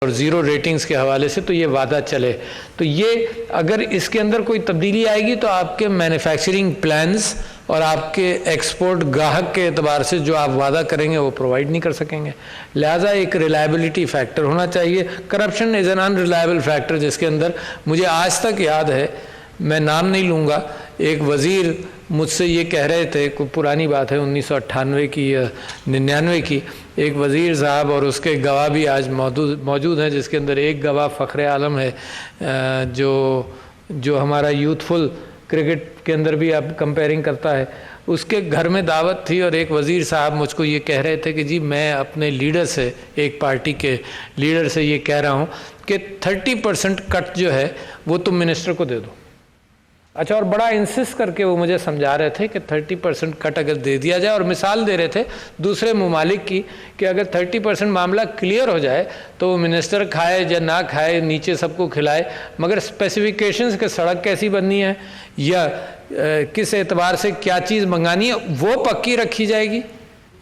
और zero ratings के हवाले से तो ये वादा चले। तो ये अगर इसके अंदर कोई तब्दीली आएगी तो आपके मैन्युफैक्चरिंग प्लान्स और आपके एक्सपोर्ट ग्राहक के एतबार से जो आप वादा करेंगे वो प्रोवाइड नहीं कर सकेंगे। लिहाजा एक रिलायबिलिटी फैक्टर होना चाहिए। Corruption is an unreliable factor जिसके अंदर मुझे आज तक याद है, मैं नाम नहीं लूँगा, एक वज़ीर मुझसे ये कह रहे थे, कोई पुरानी बात है 1998 की या 99 की, एक वज़ीर साहब और उसके गवाह भी आज मौजूद हैं, जिसके अंदर एक गवाह फ़ख्र आलम है जो हमारा यूथफुल क्रिकेट के अंदर भी अब कंपेयरिंग करता है। उसके घर में दावत थी और एक वज़ीर साहब मुझको ये कह रहे थे कि जी मैं अपने लीडर से, एक पार्टी के लीडर से ये कह रहा हूँ कि 30% कट जो है वो तुम मिनिस्टर को दे दो। अच्छा, और बड़ा इंसिस्ट करके वो मुझे समझा रहे थे कि 30% कट अगर दे दिया जाए, और मिसाल दे रहे थे दूसरे ममालिक की कि अगर 30% मामला क्लियर हो जाए तो वो मिनिस्टर खाए या ना खाए, नीचे सबको खिलाए, मगर स्पेसिफिकेशंस के सड़क कैसी बननी है या किस एतबार से क्या चीज़ मंगानी है वो पक्की रखी जाएगी।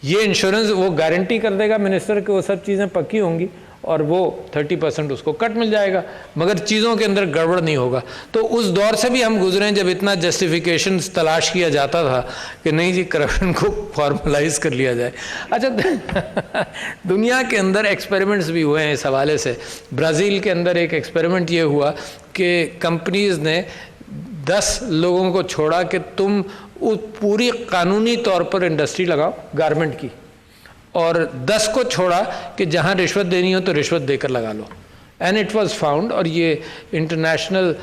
ये इंश्योरेंस वो गारंटी कर देगा मिनिस्टर कि वो सब चीज़ें पक्की होंगी और वो 30% उसको कट मिल जाएगा, मगर चीज़ों के अंदर गड़बड़ नहीं होगा। तो उस दौर से भी हम गुजरे जब इतना जस्टिफिकेशन तलाश किया जाता था कि नहीं जी करप्शन को फॉर्मलाइज कर लिया जाए। अच्छा दुनिया के अंदर एक्सपेरिमेंट्स भी हुए हैं इस हवाले से। ब्राज़ील के अंदर एक एक्सपेरिमेंट ये हुआ कि कंपनीज़ ने 10 लोगों को छोड़ा कि तुम पूरी कानूनी तौर पर इंडस्ट्री लगाओ गारमेंट की, और 10 को छोड़ा कि जहाँ रिश्वत देनी हो तो रिश्वत देकर लगा लो। एंड इट वाज फाउंड, और ये इंटरनेशनल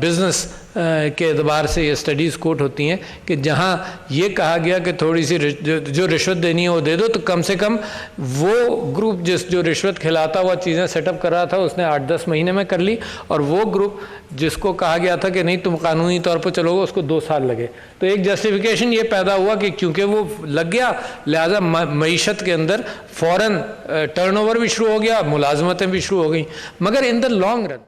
बिजनेस के एतबार से ये स्टडीज़ कोट होती हैं कि जहाँ ये कहा गया कि थोड़ी सी जो रिश्वत देनी है वो दे दो, तो कम से कम वो ग्रुप जो रिश्वत खिलाता हुआ चीज़ें सेटअप कर रहा था उसने 8-10 महीने में कर ली, और वो ग्रुप जिसको कहा गया था कि नहीं तुम कानूनी तौर पर चलोगे उसको 2 साल लगे। तो एक जस्टिफिकेशन ये पैदा हुआ कि क्योंकि वो लग गया लिहाजा मईशत के अंदर फ़ौरन टर्नओवर भी शुरू हो गया, मुलाजमतें भी शुरू हो गई। मगर इन द लॉन्ग रन